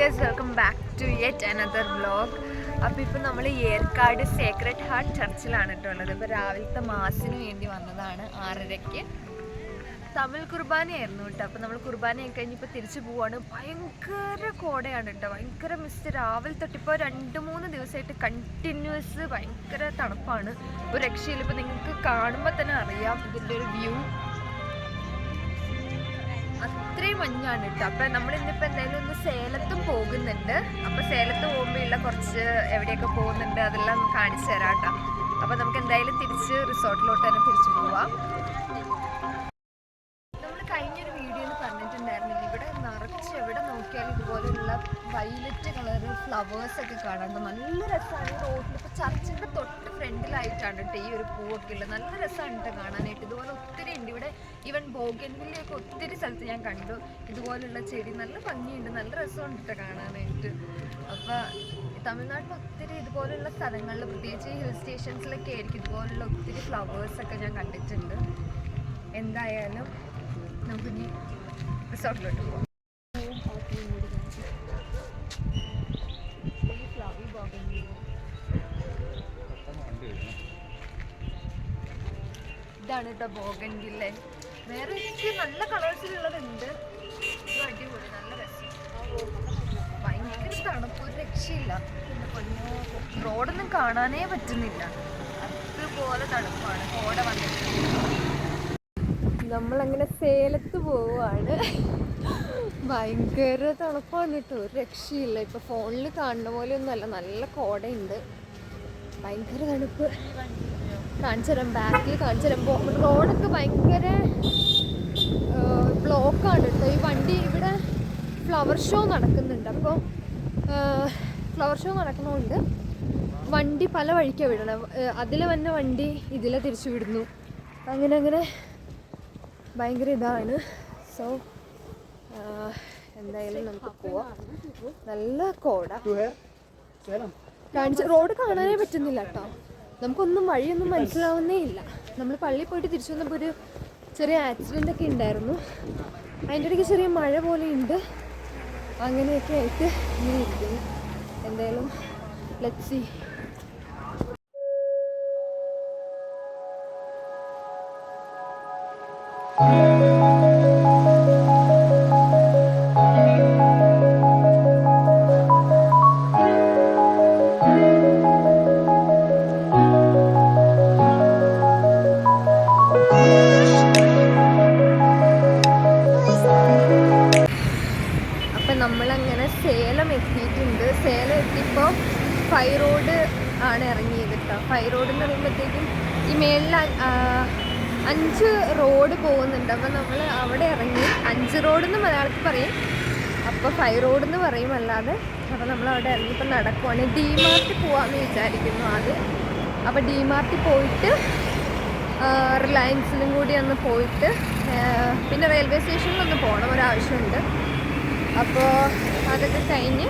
Guys, welcome back to yet another vlog. അപ്പോൾ ഇപ്പോൾ നമ്മൾ ഏർക്കാട് സേക്രഡ് ഹാർട്ട് ചർച്ചിലാണ് കേട്ടോ ഉള്ളത്. ഇപ്പോൾ രാവിലത്തെ മാസിന് വേണ്ടി വന്നതാണ് 6:30-ക്ക്. തമിഴ് കുർബാനയായിരുന്നു കേട്ടോ. അപ്പോൾ നമ്മൾ കുർബാനയൊക്കെ കഴിഞ്ഞിപ്പോൾ തിരിച്ചു പോവാണ്. ഭയങ്കര കോടയാണ് കേട്ടോ, ഭയങ്കര മിസ്റ്റ്. രാവിലെ തൊട്ടിപ്പോൾ 2-3 ദിവസമായിട്ട് കണ്ടിന്യൂസ് ഭയങ്കര തണുപ്പാണ്, ഒരു രക്ഷയില്ല. ഇപ്പോൾ നിങ്ങൾക്ക് കാണുമ്പോൾ തന്നെ അറിയാം ഇതിൻ്റെ ഒരു വ്യൂ, അത്രയും മഞ്ഞാണ് കേട്ടോ. അപ്പം നമ്മളിന്നിപ്പോൾ എന്തായാലും ഒന്ന് സേലത്തും പോകുന്നുണ്ട്. അപ്പോൾ സേലത്ത് പോകുമ്പോഴുള്ള കുറച്ച് എവിടെയൊക്കെ പോകുന്നുണ്ട് അതെല്ലാം കാണിച്ചു തരാം കേട്ടോ. അപ്പോൾ നമുക്ക് എന്തായാലും തിരിച്ച് റിസോർട്ടിലോട്ട് തന്നെ തിരിച്ചു പോവാം. നമ്മൾ കഴിഞ്ഞൊരു വീഡിയോയിൽ പറഞ്ഞിട്ടുണ്ടായിരുന്നില്ല, ഇവിടെ നിറച്ച് എവിടെ നോക്കിയാലും ഇതുപോലെയുള്ള വയലറ്റ് കളറ് ഫ്ലവേഴ്സൊക്കെ കാണാണ്ട് നല്ല രസമാണ്. ഈ റോഡിൽ ഇപ്പോൾ ചർച്ചിൻ്റെ തൊട്ട് ഫ്രണ്ടിലായിട്ടാണ് കേട്ടോ ഈ ഒരു പൂവൊക്കെ ഉള്ളത്. നല്ല രസമാണ് കേട്ടോ കാണാനായിട്ട്. ഇതുപോലെ ഒത്തിരി ഉണ്ട് ഇവിടെ. ഈവൻ ബോഗൻവില്ലയൊക്കെ ഒത്തിരി സ്ഥലത്ത് ഞാൻ കണ്ടു ഇതുപോലുള്ള ചെടി. നല്ല ഭംഗിയുണ്ട്, നല്ല രസമുണ്ട് കേട്ടോ കാണാനായിട്ട്. അപ്പോൾ തമിഴ്നാട്ടിൽ ഒത്തിരി ഇതുപോലുള്ള സ്ഥലങ്ങളിൽ, പ്രത്യേകിച്ച് ഹിൽ സ്റ്റേഷൻസിലൊക്കെ ആയിരിക്കും ഇതുപോലുള്ള ഒത്തിരി ഫ്ലവേഴ്സൊക്കെ ഞാൻ കണ്ടിട്ടുണ്ട്. എന്തായാലും നമുക്കിനി റിസോർട്ടിലോട്ട് പോകാം. ഇതാണ് കേട്ടോ ബോഗൻവില്ല. വേറെ എനിക്ക് നല്ല കളേഴ്സിലുള്ളതുണ്ട്. ഇത് അടിപൊളി, നല്ല രസം. ഭയങ്കര തണുപ്പ്, ഒരു രക്ഷയില്ല. റോഡൊന്നും കാണാനേ പറ്റുന്നില്ല, അതുപോലെ തണുപ്പാണ്. കോട വന്നിട്ട് നമ്മളങ്ങനെ സേലത്ത് പോവുകയാണ്. ഭയങ്കര തണുപ്പാണ് കേട്ടോ, ഒരു രക്ഷയില്ല. ഇപ്പൊ ഫോണിൽ കാണുന്ന പോലെ ഒന്നുമല്ല, നല്ല കോടയുണ്ട്, ഭയങ്കര തണുപ്പ്. കാണിച്ചു തരാം, ബാക്കിൽ കാണിച്ചു തരാം. റോഡൊക്കെ ഭയങ്കര ബ്ലോക്കാണ് കേട്ടോ. ഈ വണ്ടി ഇവിടെ ഫ്ലവർ ഷോ നടക്കുന്നുണ്ട്. അപ്പോൾ ഫ്ലവർ ഷോ നടക്കുന്നതുകൊണ്ട് വണ്ടി പല വഴിക്കാണ് വിടണം. അതിൽ വന്ന വണ്ടി ഇതിലെ തിരിച്ചു വിടുന്നു. അങ്ങനെ ഭയങ്കര ഇതാണ്. സോ എന്തായാലും നമുക്ക് പോവാം. നല്ല കോട കാണിച്ച റോഡ് കാണാനേ പറ്റുന്നില്ല കേട്ടോ. നമുക്കൊന്നും വഴിയൊന്നും മനസ്സിലാവുന്നേ ഇല്ല. നമ്മൾ പള്ളിയിൽ പോയിട്ട് തിരിച്ചു വന്നപ്പോൾ ഒരു ചെറിയ ആക്സിഡൻ്റ് ഒക്കെ ഉണ്ടായിരുന്നു. അതിൻ്റെ ഇടയ്ക്ക് ചെറിയ മഴ പോലെ ഉണ്ട്. അങ്ങനെയൊക്കെ ആയിട്ട് ഇങ്ങനെ ഇരിക്കുന്നു. എന്തായാലും ലെറ്റ്സ് സീ. നമ്മളങ്ങനെ സേലം എത്തിയിട്ടുണ്ട്. സേലം എത്തിയപ്പോൾ ഫൈ റോഡ് ആണ് ഇറങ്ങിയത് കേട്ടോ. ഫൈ റോഡ് എന്ന് പറയുമ്പോഴത്തേക്കും ഈ മേളിൽ 5 റോഡ് പോകുന്നുണ്ട്. അപ്പോൾ നമ്മൾ അവിടെ ഇറങ്ങി. 5 റോഡെന്ന് മലയാളത്തിൽ പറയും, അപ്പോൾ ഫൈ റോഡെന്ന് പറയും അല്ലാതെ. അപ്പോൾ നമ്മൾ അവിടെ ഇറങ്ങിയപ്പോൾ നടക്കുവാണ്. ഡിമാർട്ടിൽ പോകാമെന്ന് വിചാരിക്കുന്നു ആദ്യം. അപ്പോൾ ഡിമാർട്ടിൽ പോയിട്ട് റിലയൻസിലും കൂടി ഒന്ന് പോയിട്ട് പിന്നെ റെയിൽവേ സ്റ്റേഷനിലൊന്ന് പോകണം, ഒരാവശ്യമുണ്ട്. അപ്പോൾ അതൊക്കെ കഴിഞ്ഞ്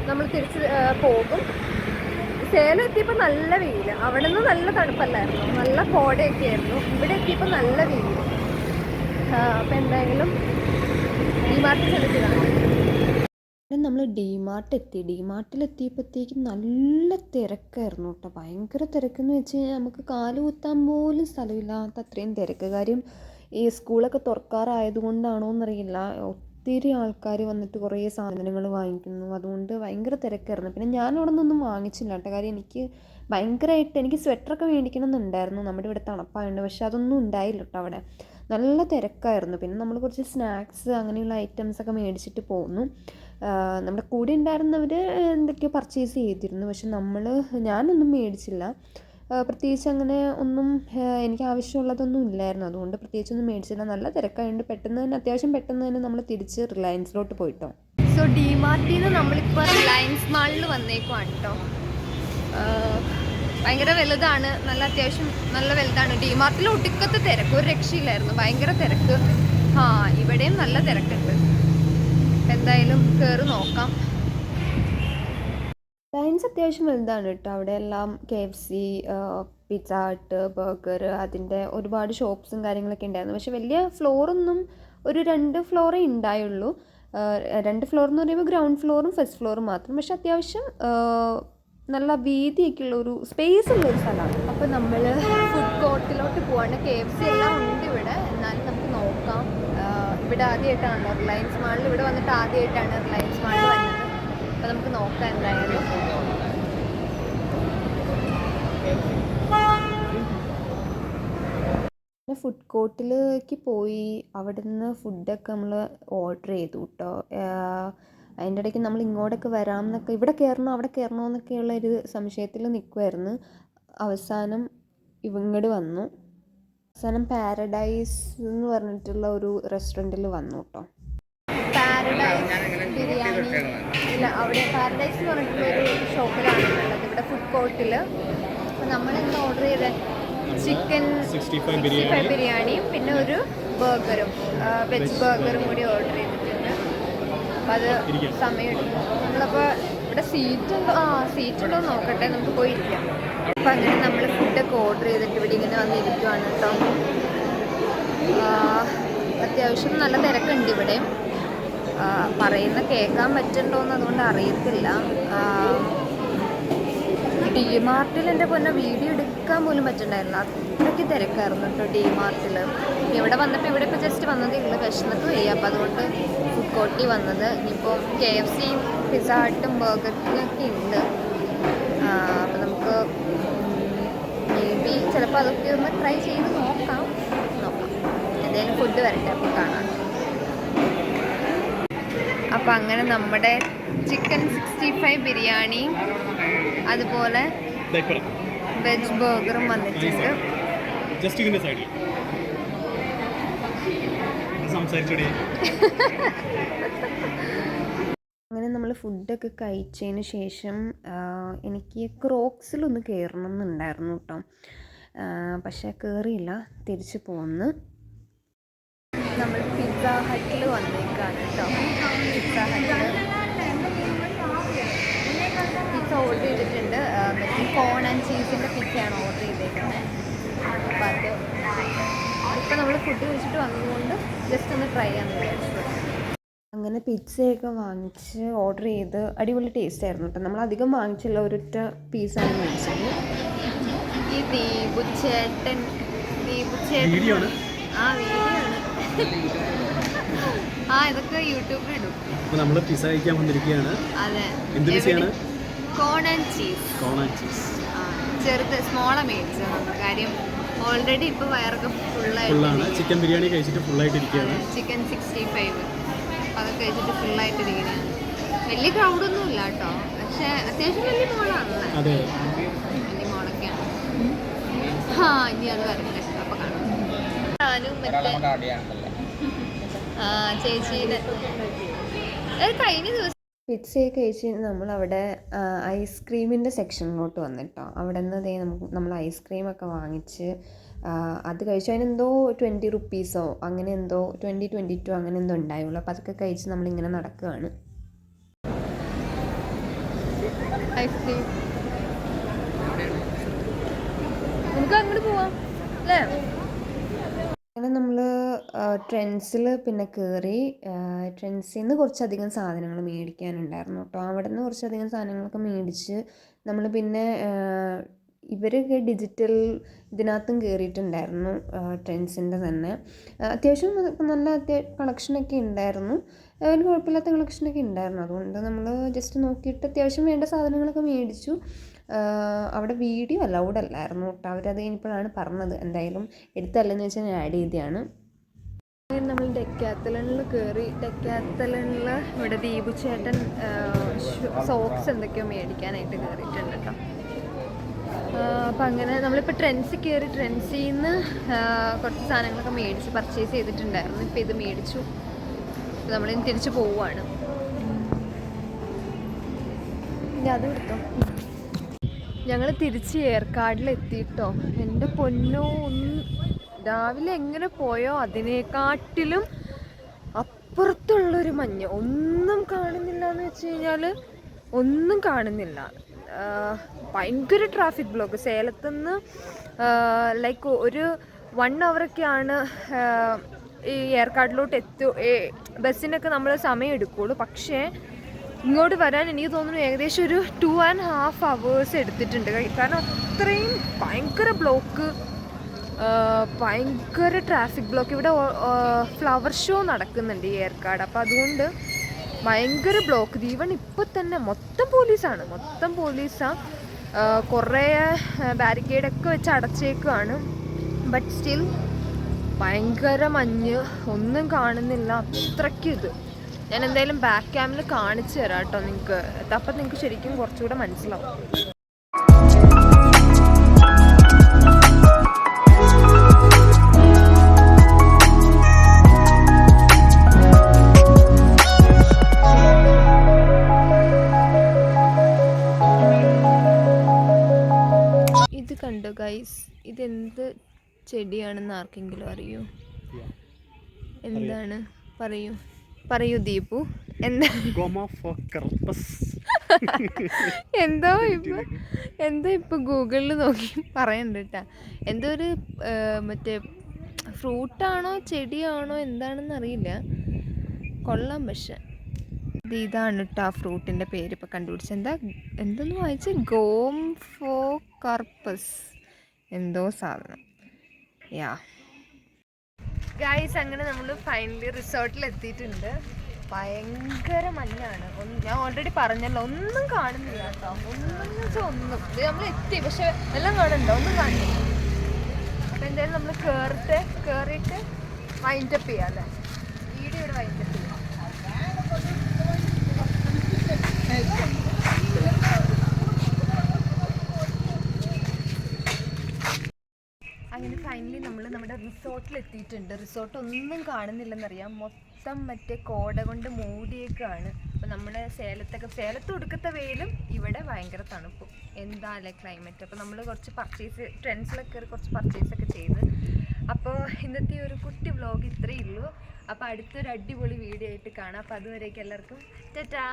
നമ്മൾ തിരിച്ച് പോകും. സേലം എത്തിയപ്പോൾ നല്ല വെയിൽ, അവിടെ നിന്ന് നല്ല തണുപ്പല്ലായിരുന്നു, നല്ല കോടയൊക്കെ ആയിരുന്നു. ഇവിടെ എത്തിയപ്പോൾ നല്ല വെയിൽ. അപ്പോൾ എന്തായാലും ഡിമാർട്ടിൽ ചെന്നിട്ടാണ് നമ്മൾ ഡിമാർട്ടിലെത്തിയപ്പോഴത്തേക്കും നല്ല തിരക്കായിരുന്നു കേട്ടോ. ഭയങ്കര തിരക്കെന്ന് വെച്ച് കഴിഞ്ഞാൽ നമുക്ക് കാല് കുത്താൻ പോലും സ്ഥലമില്ലാത്ത അത്രയും തിരക്ക്. കാര്യം ഈ സ്കൂളൊക്കെ തുറക്കാറായതുകൊണ്ടാണോ എന്നറിയില്ല, ഒത്തിരി ആൾക്കാർ വന്നിട്ട് കുറേ സാധനങ്ങൾ വാങ്ങിക്കുന്നു. അതുകൊണ്ട് ഭയങ്കര തിരക്കായിരുന്നു. പിന്നെ ഞാൻ അവിടെ നിന്നൊന്നും വാങ്ങിച്ചില്ല കേട്ടോ. കാര്യം എനിക്ക് സ്വെറ്ററൊക്കെ മേടിക്കണം എന്നുണ്ടായിരുന്നു, നമ്മുടെ ഇവിടെ തണുപ്പായുണ്ട്. പക്ഷെ അതൊന്നും ഉണ്ടായില്ല കേട്ടോ അവിടെ. നല്ല തിരക്കായിരുന്നു. പിന്നെ നമ്മൾ കുറച്ച് സ്നാക്സ് അങ്ങനെയുള്ള ഐറ്റംസൊക്കെ മേടിച്ചിട്ട് പോന്നു. നമ്മുടെ കൂടെ ഉണ്ടായിരുന്നവർ എന്തൊക്കെയോ പർച്ചേസ് ചെയ്തിരുന്നു, പക്ഷെ ഞാനൊന്നും മേടിച്ചില്ല. പ്രത്യേകിച്ച് അങ്ങനെ ഒന്നും എനിക്ക് ആവശ്യമുള്ളതൊന്നും ഇല്ലായിരുന്നു. അതുകൊണ്ട് പ്രത്യേകിച്ചൊന്നും മേടിച്ചില്ല. നല്ല തിരക്കായതുകൊണ്ട് അത്യാവശ്യം പെട്ടെന്ന് തന്നെ നമ്മൾ തിരിച്ച് റിലയൻസിലോട്ട് പോയിട്ടോ. സോ ഡിമാർട്ടിൽ നിന്ന് നമ്മളിപ്പോൾ റിലയൻസ് മാളിൽ വന്നേക്കുവാണ് കേട്ടോ. ഭയങ്കര വലുതാണ്, അത്യാവശ്യം നല്ല വലുതാണ്. ഡിമാർട്ടിൽ ഒടുക്കത്തെ തിരക്ക്, ഒരു രക്ഷയില്ലായിരുന്നു, ഭയങ്കര തിരക്ക്. ഇവിടെയും നല്ല തിരക്കുണ്ട്. എന്തായാലും കയറി നോക്കാം. റിലയൻസ് അത്യാവശ്യം വലുതാണ് കേട്ടോ. അവിടെ എല്ലാം KFC, പിസ്സ ഹട്ട്, ബർഗർ, അതിൻ്റെ ഒരുപാട് ഷോപ്സും കാര്യങ്ങളൊക്കെ ഉണ്ടായിരുന്നു. പക്ഷെ വലിയ ഫ്ലോറൊന്നും, ഒരു 2 ഫ്ലോറേ ഉണ്ടായുള്ളൂ. 2 ഫ്ലോർ എന്ന് പറയുമ്പോൾ ഗ്രൗണ്ട് ഫ്ലോറും ഫസ്റ്റ് ഫ്ലോറും മാത്രം. പക്ഷെ അത്യാവശ്യം നല്ല വീതിയൊക്കെയുള്ള ഒരു സ്പേസ് ഉള്ളൊരു സ്ഥലമാണ്. അപ്പോൾ നമ്മൾ ഫുഡ് കോർട്ടിലോട്ട് പോവാണ്. KFC എല്ലാം ഉണ്ട് ഇവിടെ, എന്നാലും നമുക്ക് നോക്കാം. ഇവിടെ ആദ്യമായിട്ടാണ് റിലയൻസ് മാളിൽ, ഇവിടെ വന്നിട്ട് ആദ്യമായിട്ടാണ് റിലയൻസ് മാളിൽ വരുന്നത്. അപ്പോൾ നമുക്ക് നോക്കാം എന്തായാലും. പിന്നെ ഫുഡ് കോർട്ടിലേക്ക് പോയി അവിടുന്ന് ഫുഡൊക്കെ നമ്മൾ ഓർഡർ ചെയ്തു കേട്ടോ. അതിൻ്റെ ഇടയ്ക്ക് നമ്മൾ ഇങ്ങോട്ടൊക്കെ വരാം എന്നൊക്കെ, ഇവിടെ കയറണോ അവിടെ കയറണോ എന്നൊക്കെയുള്ള ഒരു സംശയത്തിൽ നിൽക്കുമായിരുന്നു. അവസാനം ഇങ്ങോട്ട് വന്നു. അവസാനം പാരഡൈസ് എന്ന് പറഞ്ഞിട്ടുള്ള ഒരു റെസ്റ്റോറൻറ്റിൽ വന്നു കേട്ടോ. പാരഡൈസ് ബിരിയാണി ഇല്ല, അവിടെ പാരഡൈസ് എന്ന് പറഞ്ഞിട്ടുള്ളൊരു ഷോപ്പിലാണ് ഉള്ളത് ഇവിടെ ഫുഡ് കോർട്ടിൽ. അപ്പോൾ നമ്മളെന്താ ഓർഡർ ചെയ്തത്? ചിക്കൻ 65 ബിരിയാണിയും പിന്നെ ഒരു ബർഗറും, വെജ് ബർഗറും കൂടി ഓർഡർ ചെയ്തിട്ടുണ്ട്. അപ്പം അത് സമയമെടുക്കും. നമ്മളപ്പോൾ ഇവിടെ സീറ്റുണ്ടോ നോക്കട്ടെ, നമുക്ക് പോയി ഇരിക്കാം. അപ്പം അങ്ങനെ നമ്മൾ ഫുഡൊക്കെ ഓർഡർ ചെയ്തിട്ട് ഇവിടെ ഇങ്ങനെ വന്നിരിക്കുവാണ് കേട്ടോ. അത്യാവശ്യം നല്ല തിരക്കുണ്ട് ഇവിടെ. പറയുന്ന കേൾക്കാൻ പറ്റുന്നുണ്ടോയെന്ന് അതുകൊണ്ട് അറിയത്തില്ല. DMart എൻ്റെ പൊന്നെ വീഡിയോ എടുക്കാൻ പോലും പറ്റുന്നുണ്ടായിരുന്നില്ല, അത്രയ്ക്ക് തിരക്കായിരുന്നു കേട്ടോ DMart. ഇവിടെ വന്നപ്പോൾ ഇവിടെ ഇപ്പോൾ ജസ്റ്റ് വന്നതേ ഉള്ളൂ, വിശന്നിട്ട് വയ്യ. അപ്പോൾ അതുകൊണ്ട് ഫുഡ് കോർട്ടിൽ വന്നത്. ഇനിയിപ്പോൾ KFC, പിസ്സ ഹട്ടും ബർഗർ കിങ്ങൊക്കെ ഉണ്ട്. അപ്പോൾ നമുക്ക് മേ ബി ചിലപ്പോൾ അതൊക്കെ ഒന്ന് ട്രൈ ചെയ്ത് നോക്കാം. എന്തായാലും ഫുഡ് വരട്ടെ, അപ്പോൾ കാണാം. അപ്പോൾ അങ്ങനെ നമ്മുടെ ചിക്കൻ 65 ബിരിയാണി അതുപോലെ വെജ് ബർഗറും വന്നിട്ടുണ്ട്. അങ്ങനെ നമ്മൾ ഫുഡൊക്കെ കഴിച്ചതിന് ശേഷം എനിക്ക് ക്രോക്സിലൊന്ന് കയറണം എന്നുണ്ടായിരുന്നു കേട്ടോ. പക്ഷേ കയറിയില്ല, തിരിച്ച് പോന്ന്. നമ്മൾ പിസ്സ ഹട്ടിൽ വന്നേക്കാണ് കേട്ടോ. പിസ്സ ഹട്ടിൽ പിസ്സ ഓർഡർ ചെയ്തിട്ടുണ്ട്. മറ്റേ കോൺ ആൻഡ് ചീസിൻ്റെ പിസ്സയാണ് ഓർഡർ ചെയ്തേക്കുന്നത്. അപ്പം അത് ഇപ്പം നമ്മൾ ഫുഡ് കഴിച്ചിട്ട് വന്നതുകൊണ്ട് ജസ്റ്റ് ഒന്ന് ട്രൈ ചെയ്യാമെന്ന് വിചാരിച്ചു. അങ്ങനെ പിസ്സയൊക്കെ വാങ്ങിച്ച് ഓർഡർ ചെയ്ത് അടിപൊളി ടേസ്റ്റ് ആയിരുന്നു കേട്ടോ. നമ്മൾ അധികം വാങ്ങിച്ചില്ല, ഒരൊറ്റ പീസാണ് വാങ്ങിച്ചത്. ഈ ദീപുച്ചേട്ടൻ വീഡിയോ ആണ്. ഇതൊക്കെ യൂട്യൂബിൽ ഇടും. അപ്പോൾ നമ്മൾ പിസ്സ കഴിക്കാൻ വന്നിരിക്കുകയാണ്. അതെ, എന്ത് പിസ്സയാണ്? കോൺ ആൻഡ് ചീസ്. ചെറുത് സ്മോളാണ് മേടിച്ചത്. കാര്യം ഓൾറെഡി ഇപ്പോൾ വയറൊക്കെ ഫുള്ളാണ്. ചിക്കൻ ബിരിയാണി കഴിച്ചിട്ട് ഫുള്ളായിട്ടിരിക്കുകയാണ്. ചിക്കൻ 65 അതൊക്കെ കഴിച്ചിട്ട് ഫുള്ളായിട്ടിരിക്കുകയാണ്. വലിയ ക്രൗഡൊന്നും ഇല്ല കേട്ടോ, പക്ഷേ അത്യാവശ്യം വലിയ മോളാണല്ലേ. വലിയ മോളൊക്കെയാണ്. ഇനി അത് വരട്ടെ, അപ്പോൾ കാണാം. ഞാനും മറ്റേ ചേച്ചീനെ കഴിഞ്ഞ ദിവസം പിസ്സയൊക്കെ കഴിച്ച് നമ്മളവിടെ ഐസ്ക്രീമിൻ്റെ സെക്ഷനിലോട്ട് വന്നിട്ടോ. അവിടെ നിന്ന് നമ്മൾ ഐസ്ക്രീമൊക്കെ വാങ്ങിച്ച് അത് കഴിച്ചു. അതിനെന്തോ 20 റുപ്പീസോ അങ്ങനെ എന്തോ 22 അങ്ങനെ എന്തോ ഉണ്ടായുള്ളൂ. അപ്പോൾ അതൊക്കെ കഴിച്ച് നമ്മളിങ്ങനെ നടക്കുകയാണ്. ഐസ്ക്രീം നമുക്ക് അങ്ങോട്ട് പോവാം അല്ലേ. അങ്ങനെ നമ്മൾ ട്രെൻഡ്സിൽ പിന്നെ കയറി. ട്രെൻഡ്സിൽ നിന്ന് കുറച്ചധികം സാധനങ്ങൾ മേടിക്കാനുണ്ടായിരുന്നു കേട്ടോ. അവിടെ നിന്ന് കുറച്ചധികം സാധനങ്ങളൊക്കെ മേടിച്ച് നമ്മൾ പിന്നെ ഇവരൊക്കെ ഡിജിറ്റൽ ഇതിനകത്തും കയറിയിട്ടുണ്ടായിരുന്നു. ട്രെൻഡ്സിൻ്റെ തന്നെ അത്യാവശ്യം നല്ല കളക്ഷനൊക്കെ ഉണ്ടായിരുന്നു. അതിന് കുഴപ്പമില്ലാത്ത കളക്ഷനൊക്കെ ഉണ്ടായിരുന്നു. അതുകൊണ്ട് നമ്മൾ ജസ്റ്റ് നോക്കിയിട്ട് അത്യാവശ്യം വേണ്ട സാധനങ്ങളൊക്കെ മേടിച്ചു. അവിടെ വീഡിയോ അലൗഡ് അല്ലായിരുന്നു കേട്ടോ. അവരത് കഴിഞ്ഞപ്പോഴാണ് പറഞ്ഞത്. എന്തായാലും എടുത്തല്ലെന്ന് വെച്ചാൽ ഞാൻ ആഡ് ചെയ്തതാണ്. നമ്മൾ ഡെക്കാത്തലണിൽ കയറി. ഡെക്കാത്തലണിൽ ഇവിടെ ദീപു ചേട്ടൻ സോക്സ് എന്തൊക്കെയോ മേടിക്കാനായിട്ട് കയറിയിട്ടുണ്ട് കേട്ടോ. അപ്പം അങ്ങനെ നമ്മളിപ്പോൾ ട്രെൻഡ്സിൽ കയറി. ട്രെൻഡ്സിൽ നിന്ന് കുറച്ച് സാധനങ്ങളൊക്കെ മേടിച്ച് പർച്ചേസ് ചെയ്തിട്ടുണ്ടായിരുന്നു. ഇപ്പോൾ ഇത് മേടിച്ചു. നമ്മളിനി തിരിച്ച് പോവുകയാണ്. ഇനി അത് എടുത്തോ. ഞങ്ങൾ തിരിച്ച് ഏർക്കാടിലെത്തിയിട്ടോ. എൻ്റെ പൊന്നോ, രാവിലെ എങ്ങനെ പോയോ അതിനെക്കാട്ടിലും അപ്പുറത്തുള്ളൊരു മഞ്ഞ്. ഒന്നും കാണുന്നില്ല എന്ന് വെച്ച് കഴിഞ്ഞാൽ ഒന്നും കാണുന്നില്ല. ഭയങ്കര ട്രാഫിക് ബ്ലോക്ക്. സേലത്തുനിന്ന് ലൈക്ക് ഒരു 1 hourൊക്കെയാണ് ഈ ഏർക്കാട്ടിലോട്ട് ബസ്സിനൊക്കെ നമ്മൾ സമയം എടുക്കുകയുള്ളൂ. പക്ഷേ ഇങ്ങോട്ട് വരാൻ എനിക്ക് തോന്നുന്നു ഏകദേശം ഒരു 2.5 hours എടുത്തിട്ടുണ്ട്. കാരണം അത്രയും ഭയങ്കര ബ്ലോക്ക്, ഭയങ്കര ട്രാഫിക് ബ്ലോക്ക്. ഇവിടെ ഫ്ലവർ ഷോ നടക്കുന്നുണ്ട് ഈ ഏർക്കാട്. അപ്പോൾ അതുകൊണ്ട് ഭയങ്കര ബ്ലോക്ക്. ഈവൻ ഇപ്പോൾ തന്നെ മൊത്തം പോലീസാണ്. കുറേ ബാരിക്കേഡൊക്കെ വെച്ച് അടച്ചേക്കുവാണ്. ബട്ട് സ്റ്റിൽ ഭയങ്കര മഞ്ഞ്, ഒന്നും കാണുന്നില്ല, അത്രയ്ക്കും ഇത്. ഞാൻ എന്തായാലും ബാക്ക് ക്യാമിൽ കാണിച്ചു തരാം കേട്ടോ നിങ്ങൾക്ക്. അപ്പം നിങ്ങൾക്ക് ശരിക്കും കുറച്ചുകൂടെ മനസ്സിലാവും. ഇത് കണ്ടോ ഗൈസ്, ഇതെന്ത് ചെടിയാണെന്ന് ആർക്കെങ്കിലും അറിയോ? എന്താണ്? പറയൂ ദീപു, എന്താ? എന്തോ ഇപ്പൊ ഗൂഗിളിൽ നോക്കി പറയണ്ട കേട്ടാ. എന്തോ ഒരു മറ്റേ ഫ്രൂട്ടാണോ ചെടിയാണോ എന്താണെന്ന് അറിയില്ല, കൊള്ളാം. പക്ഷെ ഇതാണ് കേട്ടോ ആ ഫ്രൂട്ടിൻ്റെ പേര് ഇപ്പം കണ്ടുപിടിച്ചത്. എന്തെന്ന് വായിച്ച്, ഗോംഫോകാർപ്പസ് എന്തോ സാധനം. യാ ഗൈസ്, അങ്ങനെ നമ്മൾ ഫൈനലി റിസോർട്ടിൽ എത്തിയിട്ടുണ്ട്. ഭയങ്കര മഞ്ഞാണ്. ഞാൻ ഓൾറെഡി പറഞ്ഞല്ലോ, ഒന്നും കാണുന്നില്ല കേട്ടോ. ഒന്നും വെച്ചാൽ ഒന്നും. ഇത് നമ്മൾ എത്തി, പക്ഷെ എല്ലാം കാണുന്നുണ്ടോ? ഒന്നും കാണുന്നില്ല. അപ്പം എന്തായാലും നമ്മൾ കയറിയിട്ട് വൈൻഡപ്പ് ചെയ്യാം അല്ലേ? വീഡിയോ ഇവിടെ വൈൻഡപ്പ് ചെയ്യാം. അങ്ങനെ ഫൈനലി നമ്മൾ നമ്മുടെ റിസോർട്ടിൽ എത്തിയിട്ടുണ്ട്. റിസോർട്ട് ഒന്നും കാണുന്നില്ലെന്നറിയാം, മൊത്തം മറ്റേ കോട കൊണ്ട് മൂടിയേക്കാണ്. അപ്പോൾ നമ്മുടെ സേലത്ത് ഒടുക്കത്തെ വെയിലും ഇവിടെ ഭയങ്കര തണുപ്പും. എന്താ അല്ലേ ക്ലൈമറ്റ്. അപ്പോൾ നമ്മൾ കുറച്ച് ട്രെൻഡ്സിലൊക്കെ കയറി കുറച്ച് പർച്ചേസൊക്കെ ചെയ്ത്. അപ്പോൾ ഇന്നത്തെ ഒരു കുട്ടി വ്ലോഗ് ഇത്രയേ ഉള്ളൂ. അപ്പോൾ അടുത്തൊരു അടിപൊളി വീഡിയോ ആയിട്ട് കാണാം. അപ്പോൾ അതുവരേക്കും എല്ലാവർക്കും ടാറ്റാ.